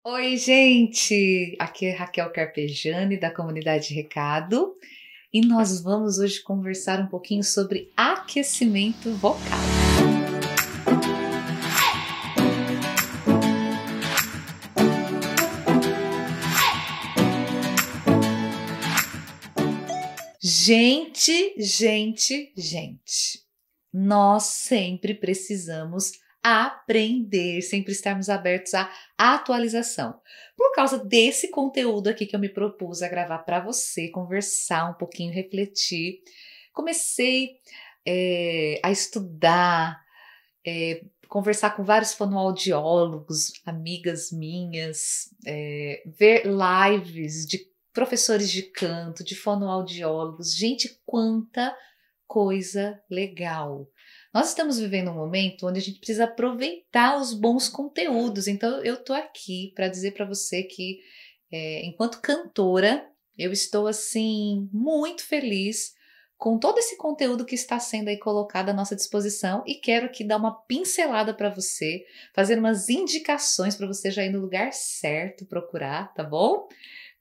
Oi, gente! Aqui é Raquel Carpegiani, da comunidade Recado, e nós vamos hoje conversar um pouquinho sobre aquecimento vocal. Gente, nós sempre precisamos aprender, sempre estarmos abertos à atualização. Por causa desse conteúdo aqui que eu me propus a gravar para você, conversar um pouquinho, refletir, comecei a estudar, conversar com vários fonoaudiólogos, amigas minhas, ver lives de professores de canto, de fonoaudiólogos. Gente, quanta coisa legal! Nós estamos vivendo um momento onde a gente precisa aproveitar os bons conteúdos. Então, eu tô aqui para dizer para você que, enquanto cantora, eu estou assim muito feliz com todo esse conteúdo que está sendo aí colocado à nossa disposição e quero aqui dar uma pincelada para você, fazer umas indicações para você já ir no lugar certo procurar, tá bom?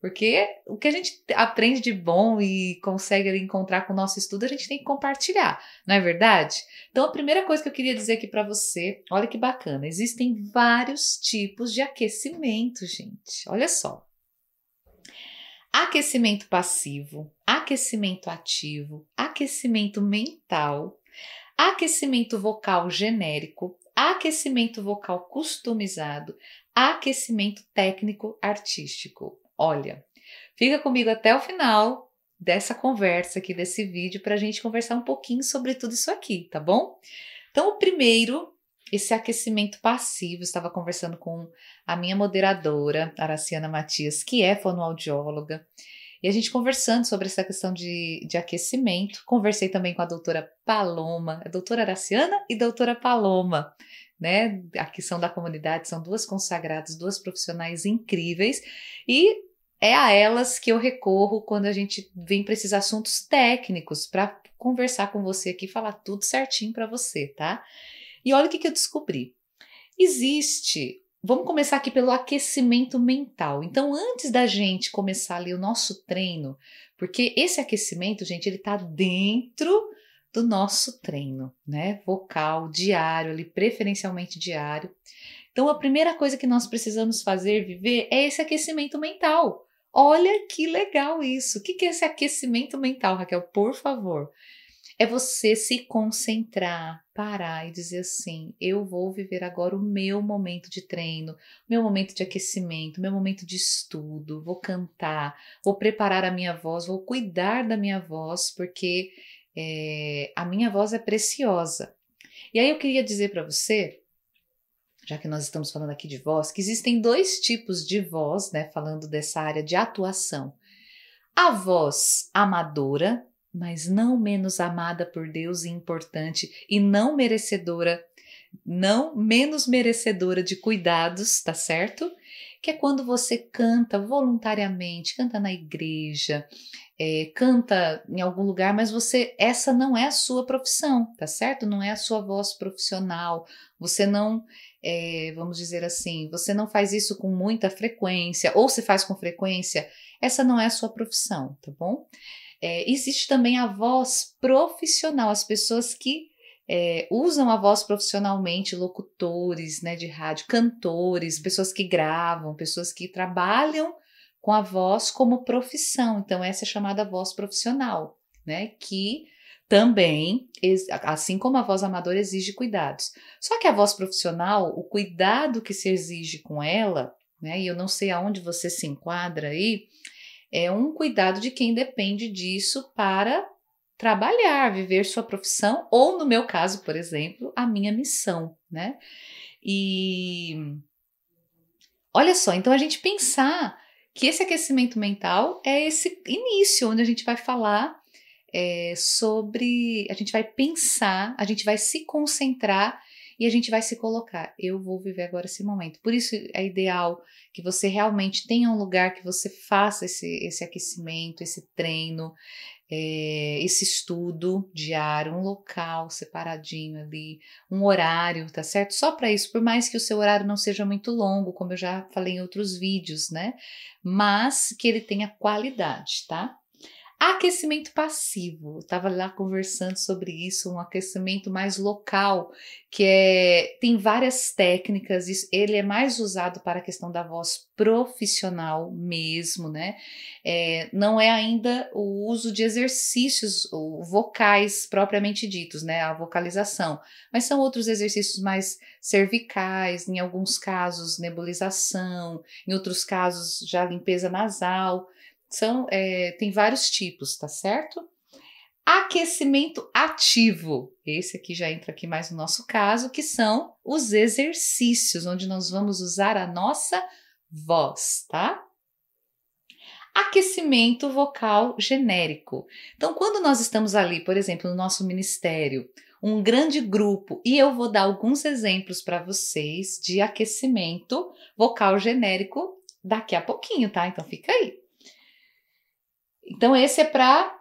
Porque o que a gente aprende de bom e consegue ali encontrar com o nosso estudo, a gente tem que compartilhar, não é verdade? Então, a primeira coisa que eu queria dizer aqui para você, olha que bacana, existem vários tipos de aquecimento, gente. Olha só. Aquecimento passivo, aquecimento ativo, aquecimento mental, aquecimento vocal genérico, aquecimento vocal customizado, aquecimento técnico artístico. Olha, fica comigo até o final dessa conversa aqui, desse vídeo, para a gente conversar um pouquinho sobre tudo isso aqui, tá bom? Então, o primeiro, esse aquecimento passivo, estava conversando com a minha moderadora, Araciana Matias, que é fonoaudióloga, e a gente conversando sobre essa questão de aquecimento. Conversei também com a doutora Paloma, a doutora Araciana e doutora Paloma, né? Aqui são da comunidade, são duas consagradas, duas profissionais incríveis, e é a elas que eu recorro quando a gente vem para esses assuntos técnicos, para conversar com você aqui, falar tudo certinho para você, tá? E olha o que eu descobri. Vamos começar aqui pelo aquecimento mental. Então, antes da gente começar ali o nosso treino, porque esse aquecimento, gente, ele tá dentro do nosso treino, né? Vocal, diário, ali, preferencialmente diário. Então, a primeira coisa que nós precisamos fazer, viver, é esse aquecimento mental. Olha que legal isso. O que é esse aquecimento mental, Raquel? Por favor. É você se concentrar, parar e dizer assim: eu vou viver agora o meu momento de treino, meu momento de aquecimento, meu momento de estudo, vou cantar, vou preparar a minha voz, vou cuidar da minha voz, porque a minha voz é preciosa. E aí eu queria dizer para você, já que nós estamos falando aqui de voz, que existem dois tipos de voz, né, falando dessa área de atuação. A voz amadora, mas não menos amada por Deus e importante e não menos merecedora de cuidados, tá certo? Que é quando você canta voluntariamente, canta na igreja, canta em algum lugar, mas essa não é a sua profissão, tá certo? Não é a sua voz profissional. Você não, vamos dizer assim, você não faz isso com muita frequência, ou se faz com frequência, essa não é a sua profissão, tá bom? Existe também a voz profissional, as pessoas que usam a voz profissionalmente, locutores, né, de rádio, cantores, pessoas que gravam, pessoas que trabalham com a voz como profissão. Então, essa é chamada voz profissional, né, que também, assim como a voz amadora, exige cuidados. Só que a voz profissional, o cuidado que se exige com ela, né, e eu não sei aonde você se enquadra aí, é um cuidado de quem depende disso para trabalhar, viver sua profissão, ou no meu caso, por exemplo, a minha missão, né? E olha só, então a gente pensar que esse aquecimento mental é esse início onde a gente vai falar sobre, a gente vai pensar, a gente vai se concentrar e a gente vai se colocar, eu vou viver agora esse momento. Por isso é ideal que você realmente tenha um lugar que você faça esse aquecimento, esse treino, esse estudo diário, um local separadinho ali, um horário, tá certo? Só para isso, por mais que o seu horário não seja muito longo, como eu já falei em outros vídeos, né? Mas que ele tenha qualidade, tá? Aquecimento passivo, estava lá conversando sobre isso, um aquecimento mais local, tem várias técnicas, ele é mais usado para a questão da voz profissional mesmo, né? Não é ainda o uso de exercícios vocais propriamente ditos, né? A vocalização, mas são outros exercícios mais cervicais, em alguns casos nebulização, em outros casos já limpeza nasal. Tem vários tipos, tá certo? Aquecimento ativo, esse aqui já entra aqui mais no nosso caso, que são os exercícios, onde nós vamos usar a nossa voz, tá? Aquecimento vocal genérico. Então, quando nós estamos ali, por exemplo, no nosso ministério, um grande grupo, e eu vou dar alguns exemplos para vocês de aquecimento vocal genérico daqui a pouquinho, tá? Então, fica aí. Então, esse é para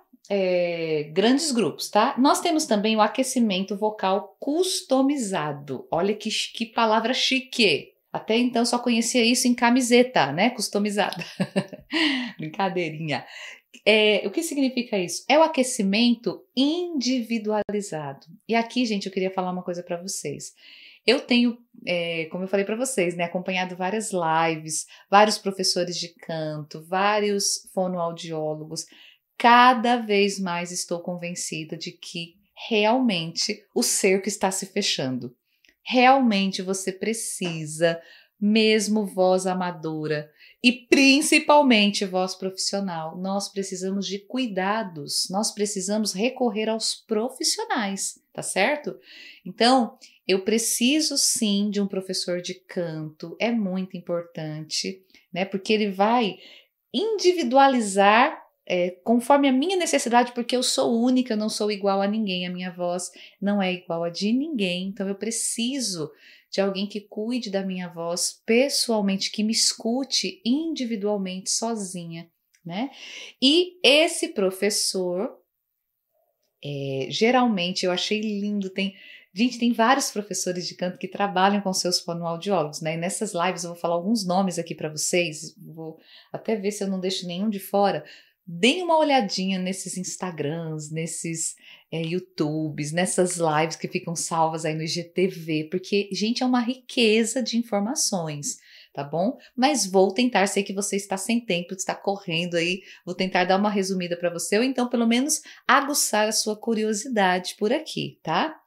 grandes grupos, tá? Nós temos também o aquecimento vocal customizado. Olha que palavra chique! Até então só conhecia isso em camiseta, né? Customizada. Brincadeirinha. O que significa isso? É o aquecimento individualizado. E aqui, gente, eu queria falar uma coisa para vocês. Eu tenho, como eu falei para vocês, né, acompanhado várias lives, vários professores de canto, vários fonoaudiólogos. Cada vez mais estou convencida de que realmente o cerco está se fechando. Realmente você precisa, mesmo voz amadora e principalmente voz profissional, nós precisamos de cuidados, nós precisamos recorrer aos profissionais, tá certo? Então, eu preciso sim de um professor de canto, é muito importante, né? Porque ele vai individualizar conforme a minha necessidade, porque eu sou única, eu não sou igual a ninguém, a minha voz não é igual a de ninguém, então eu preciso de alguém que cuide da minha voz pessoalmente, que me escute individualmente, sozinha, né? E esse professor, geralmente, eu achei lindo, gente, tem vários professores de canto que trabalham com seus fonoaudiólogos, né? E nessas lives eu vou falar alguns nomes aqui para vocês, vou até ver se eu não deixo nenhum de fora. Deem uma olhadinha nesses Instagrams, nesses YouTubes, nessas lives que ficam salvas aí no IGTV, porque, gente, é uma riqueza de informações, tá bom? Mas vou tentar, sei que você está sem tempo, está correndo aí, vou tentar dar uma resumida para você, ou então pelo menos aguçar a sua curiosidade por aqui, tá?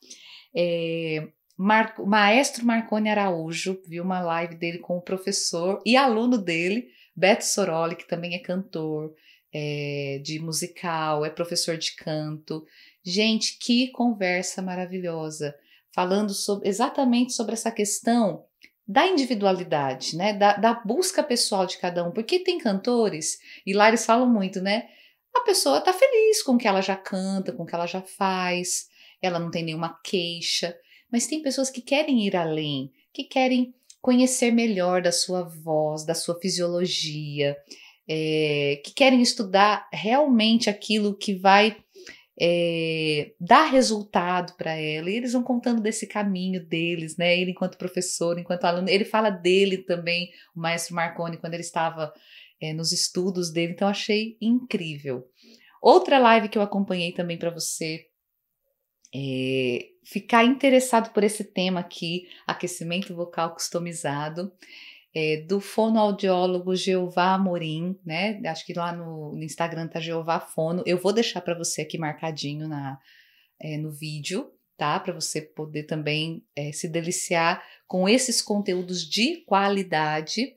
Maestro Marconi Araújo, vi uma live dele com o professor e aluno dele, Beto Soroli, que também é cantor, de musical, é professor de canto. Gente, que conversa maravilhosa, falando exatamente sobre essa questão da individualidade, né? Da busca pessoal de cada um, porque tem cantores, e lá eles falam muito, né? A pessoa tá feliz com o que ela já canta, com o que ela já faz, ela não tem nenhuma queixa, mas tem pessoas que querem ir além, que querem conhecer melhor da sua voz, da sua fisiologia, que querem estudar realmente aquilo que vai dar resultado para ela, e eles vão contando desse caminho deles, né? Ele enquanto professor, enquanto aluno, ele fala dele também, o maestro Marconi, quando ele estava nos estudos dele, então achei incrível. Outra live que eu acompanhei também para você ficar interessado por esse tema aqui, aquecimento vocal customizado, do fonoaudiólogo Jeová Amorim, né? Acho que lá no Instagram tá Jeová Fono. Eu vou deixar para você aqui marcadinho no vídeo, tá? Para você poder também se deliciar com esses conteúdos de qualidade,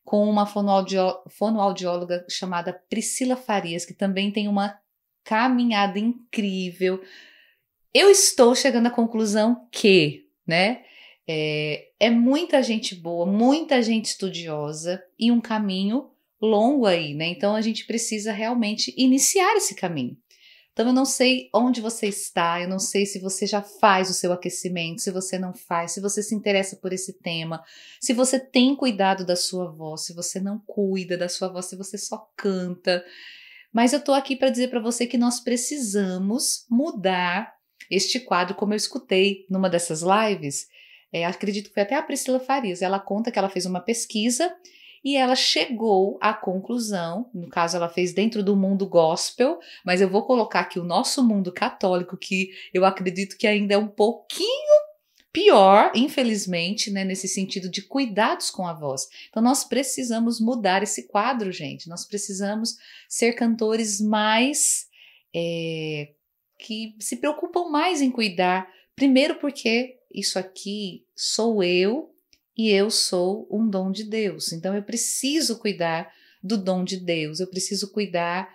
com uma fonoaudióloga chamada Priscila Farias, que também tem uma caminhada incrível. Eu estou chegando à conclusão que, né? É muita gente boa, muita gente estudiosa e um caminho longo aí, né? Então a gente precisa realmente iniciar esse caminho. Então eu não sei onde você está, eu não sei se você já faz o seu aquecimento, se você não faz, se você se interessa por esse tema, se você tem cuidado da sua voz, se você não cuida da sua voz, se você só canta. Mas eu tô aqui para dizer para você que nós precisamos mudar este quadro, como eu escutei numa dessas lives. Acredito que foi até a Priscila Farias. Ela conta que ela fez uma pesquisa e ela chegou à conclusão, no caso ela fez dentro do mundo gospel, mas eu vou colocar aqui o nosso mundo católico, que eu acredito que ainda é um pouquinho pior, infelizmente, né, nesse sentido de cuidados com a voz. Então nós precisamos mudar esse quadro, gente. Nós precisamos ser cantores mais que se preocupam mais em cuidar. Primeiro porque isso aqui sou eu e eu sou um dom de Deus. Então eu preciso cuidar do dom de Deus. Eu preciso cuidar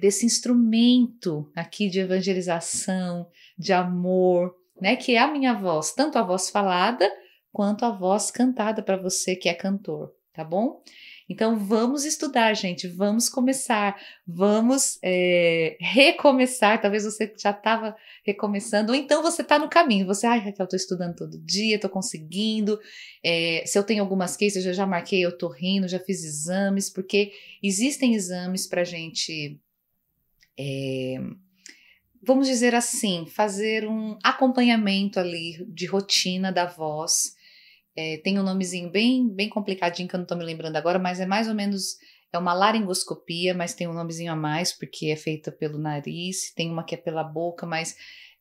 desse instrumento aqui de evangelização, de amor, né, que é a minha voz, tanto a voz falada quanto a voz cantada para você que é cantor, tá bom? Então vamos estudar, gente, vamos começar, vamos recomeçar. Talvez você já estava recomeçando, ou então você está no caminho. Você, ai, Raquel, estou estudando todo dia, estou conseguindo. Se eu tenho algumas queixas, eu já marquei otorrino, já fiz exames, porque existem exames para gente. Vamos dizer assim, fazer um acompanhamento ali de rotina da voz. Tem um nomezinho bem complicadinho que eu não estou me lembrando agora, mas é mais ou menos, é uma laringoscopia, mas tem um nomezinho a mais, porque é feita pelo nariz, tem uma que é pela boca, mas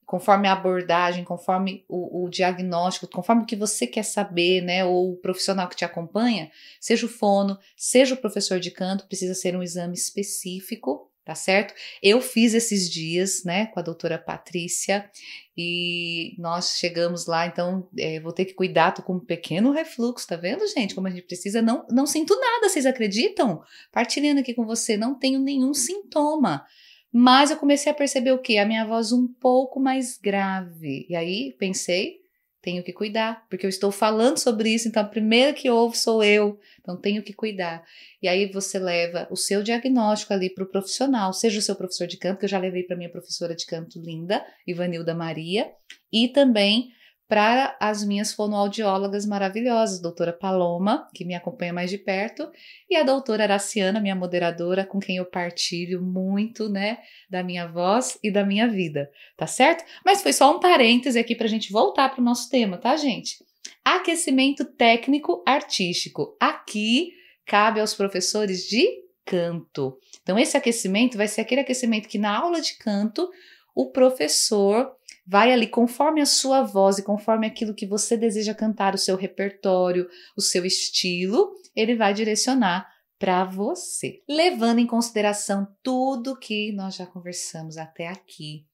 conforme a abordagem, conforme o diagnóstico, conforme o que você quer saber, né, ou o profissional que te acompanha, seja o fono, seja o professor de canto, precisa ser um exame específico, tá certo? Eu fiz esses dias, né, com a doutora Patrícia, e nós chegamos lá, então vou ter que cuidar, tô com um pequeno refluxo, tá vendo, gente? Como a gente precisa, não sinto nada, vocês acreditam? Partilhando aqui com você, não tenho nenhum sintoma. Mas eu comecei a perceber o quê? A minha voz um pouco mais grave. E aí pensei, tenho que cuidar, porque eu estou falando sobre isso, então a primeira que ouve sou eu, então tenho que cuidar. E aí você leva o seu diagnóstico ali para o profissional, seja o seu professor de canto, que eu já levei para minha professora de canto linda, Ivanilda Maria, e também para as minhas fonoaudiólogas maravilhosas, doutora Paloma, que me acompanha mais de perto, e a doutora Araciana, minha moderadora, com quem eu partilho muito, né, da minha voz e da minha vida, tá certo? Mas foi só um parêntese aqui para a gente voltar para o nosso tema, tá, gente? Aquecimento técnico artístico. Aqui cabe aos professores de canto. Então, esse aquecimento vai ser aquele aquecimento que na aula de canto o professor vai ali conforme a sua voz e conforme aquilo que você deseja cantar, o seu repertório, o seu estilo, ele vai direcionar para você. Levando em consideração tudo que nós já conversamos até aqui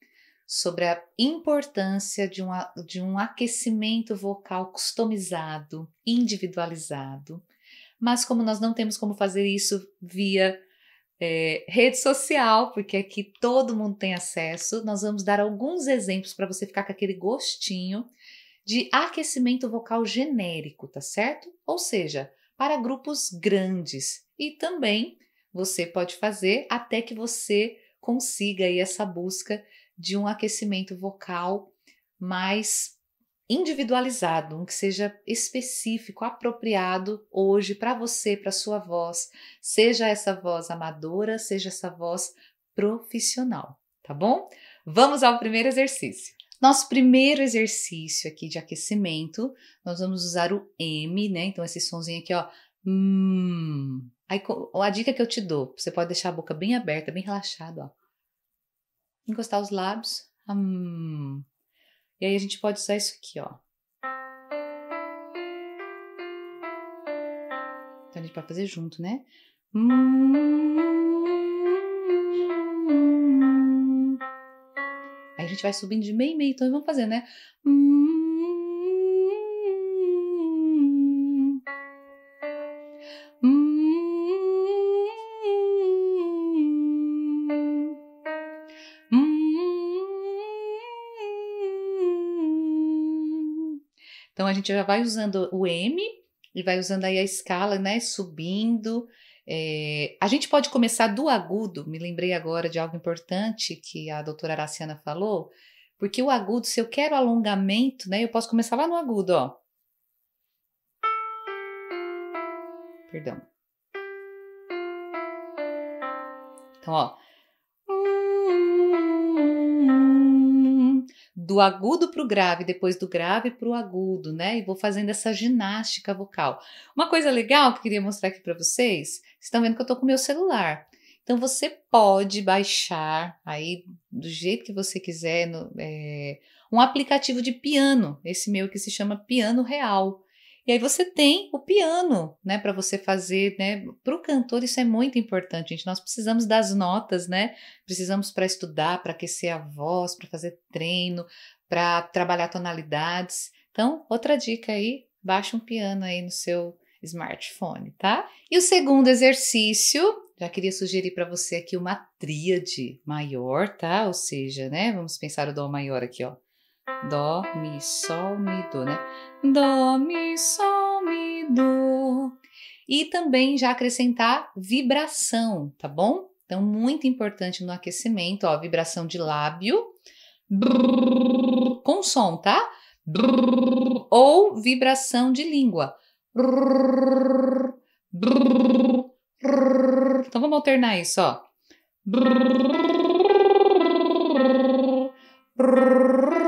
sobre a importância de um aquecimento vocal customizado, individualizado. Mas como nós não temos como fazer isso via rede social, porque aqui todo mundo tem acesso, nós vamos dar alguns exemplos para você ficar com aquele gostinho de aquecimento vocal genérico, tá certo? Ou seja, para grupos grandes. E também você pode fazer até que você consiga aí essa busca de um aquecimento vocal mais individualizado, um que seja específico, apropriado hoje para você, para sua voz, seja essa voz amadora, seja essa voz profissional, tá bom? Vamos ao primeiro exercício. Nosso primeiro exercício aqui de aquecimento, nós vamos usar o M, né? Então esse sonzinho aqui, ó. Aí a dica que eu te dou, você pode deixar a boca bem aberta, bem relaxada, ó. Encostar os lábios. E aí a gente pode usar isso aqui, ó. Então a gente pode fazer junto, né? Aí a gente vai subindo de meio em meio, então vamos fazer, né? Então a gente já vai usando o M e vai usando aí a escala, né? Subindo. A gente pode começar do agudo, me lembrei agora de algo importante que a doutora Araciana falou, porque o agudo, se eu quero alongamento, né? Eu posso começar lá no agudo, ó. Perdão. Então, ó. Do agudo para o grave, depois do grave para o agudo, né? E vou fazendo essa ginástica vocal. Uma coisa legal que eu queria mostrar aqui para vocês, vocês estão vendo que eu tô com o meu celular. Então você pode baixar aí do jeito que você quiser um aplicativo de piano, esse meu que se chama Piano Real. E aí você tem o piano, né, para você fazer, né? Para o cantor isso é muito importante, gente. Nós precisamos das notas, né? Precisamos para estudar, para aquecer a voz, para fazer treino, para trabalhar tonalidades. Então, outra dica aí, baixa um piano aí no seu smartphone, tá? E o segundo exercício, já queria sugerir para você aqui uma tríade maior, tá? Ou seja, né? Vamos pensar o dó maior aqui, ó. Dó, mi, sol, mi, dó, né? Dó, mi, sol, mi, dó. E também já acrescentar vibração, tá bom? Então, muito importante no aquecimento, ó, vibração de lábio, brrr, com som, tá? Brrr, ou vibração de língua. Brrr, brrr, brrr. Então, vamos alternar isso, ó. Brrr, brrr,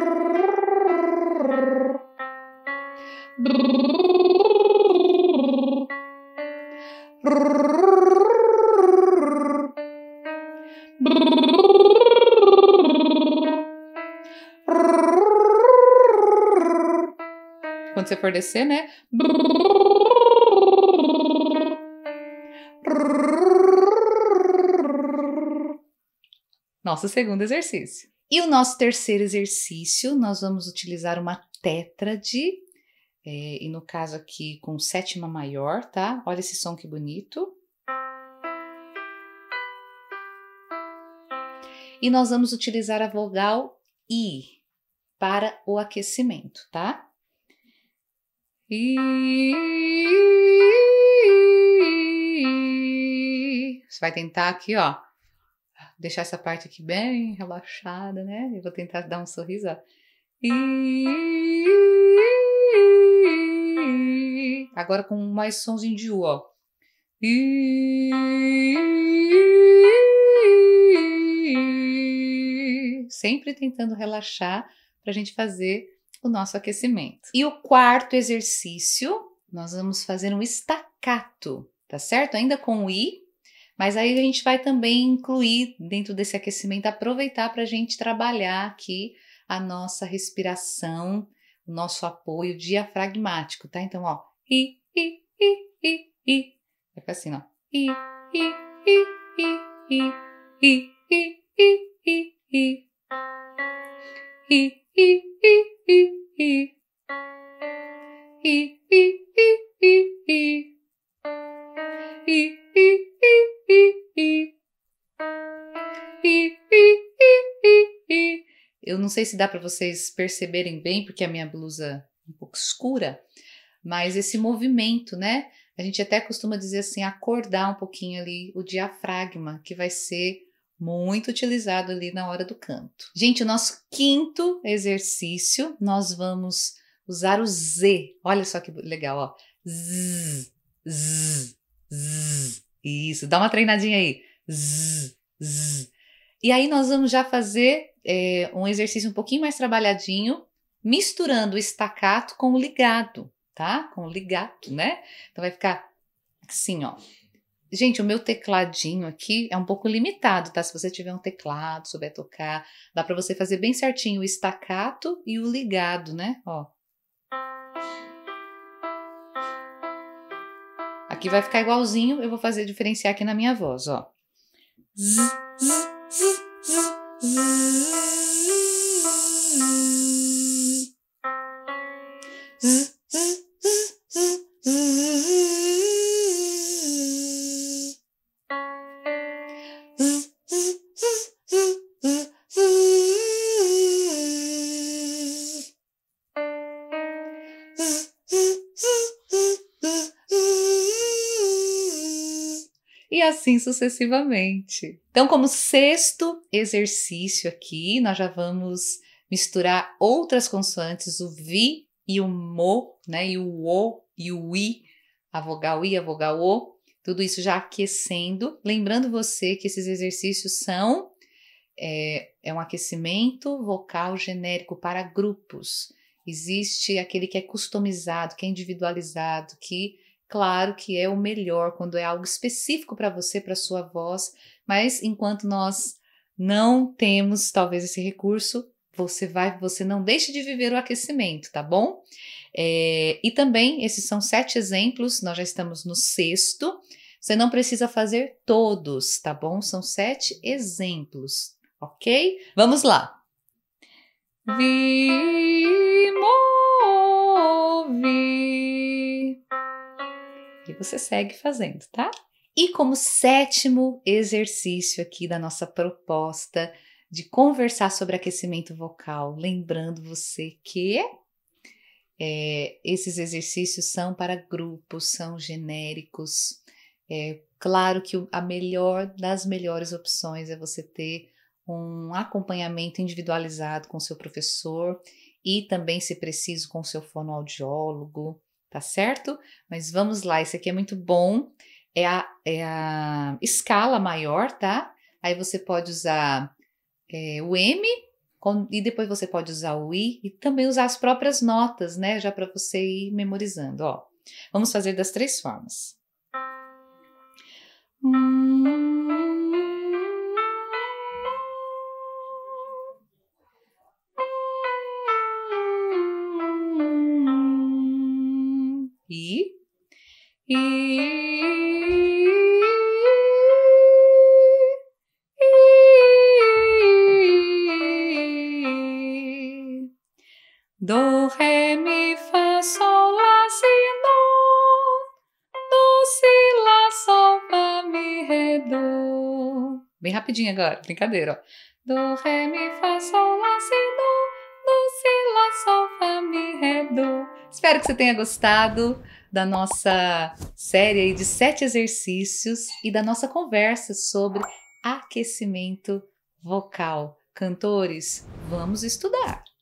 quando você for descer, né? Nosso segundo exercício. E o nosso terceiro exercício, nós vamos utilizar uma tétrade, e no caso aqui com sétima maior, tá? Olha esse som que bonito. E nós vamos utilizar a vogal I para o aquecimento, tá? Você vai tentar aqui, ó, deixar essa parte aqui bem relaxada, né? Eu vou tentar dar um sorriso, ó. Agora com mais sonzinho de U, ó. Sempre tentando relaxar para a gente fazer o nosso aquecimento. E o quarto exercício, nós vamos fazer um staccato, tá certo? Ainda com o I, mas aí a gente vai também incluir dentro desse aquecimento, aproveitar para a gente trabalhar aqui a nossa respiração, o nosso apoio diafragmático, tá? Então, ó, I. Vai ficar assim, ó. I. Eu não sei se dá para vocês perceberem bem, porque a minha blusa é um pouco escura, mas esse movimento, né? A gente até costuma dizer assim, acordar um pouquinho ali o diafragma, que vai ser muito utilizado ali na hora do canto. Gente, o nosso quinto exercício, nós vamos usar o Z. Olha só que legal, ó. Z, z, z. Isso, dá uma treinadinha aí. Z, z. E aí nós vamos já fazer um exercício um pouquinho mais trabalhadinho, misturando o staccato com o ligado, tá? Com o ligato, né? Então vai ficar assim, ó. Gente, o meu tecladinho aqui é um pouco limitado, tá? Se você tiver um teclado, souber tocar, dá pra você fazer bem certinho o staccato e o ligado, né? Ó. Aqui vai ficar igualzinho, eu vou fazer diferenciar aqui na minha voz, ó. Z, z, z, z, z, e assim sucessivamente. Então, como sexto exercício aqui, nós já vamos misturar outras consoantes, o vi e o mo, né? E o o e o i, a vogal i, a vogal o, tudo isso já aquecendo. Lembrando você que esses exercícios são um aquecimento vocal genérico para grupos. Existe aquele que é customizado, que é individualizado, que claro que é o melhor quando é algo específico para você, para sua voz, mas enquanto nós não temos talvez esse recurso, você não deixe de viver o aquecimento, tá bom? E também esses são 7 exemplos, nós já estamos no sexto. Você não precisa fazer todos, tá bom? São 7 exemplos, ok? Vamos lá. Vi, mo, vi. E você segue fazendo, tá? E como sétimo exercício aqui da nossa proposta de conversar sobre aquecimento vocal, lembrando você que esses exercícios são para grupos, são genéricos. Claro que a melhor das melhores opções é você ter um acompanhamento individualizado com seu professor e também, se preciso, com seu fonoaudiólogo, tá certo? Mas vamos lá, esse aqui é muito bom. É a escala maior, tá? Aí você pode usar o M e depois você pode usar o I e também usar as próprias notas, né? Já para você ir memorizando, ó. Vamos fazer das 3 formas. Do, ré, mi, fá, sol, lá, si, do, si, lá, sol, fá, mi, ré, do. Bem rapidinho agora, brincadeira, ó. Do, ré, mi, fá, sol, lá, si, do, si, lá, sol, fá, mi, ré, do. Espero que você tenha gostado da nossa série aí de 7 exercícios e da nossa conversa sobre aquecimento vocal. Cantores, vamos estudar!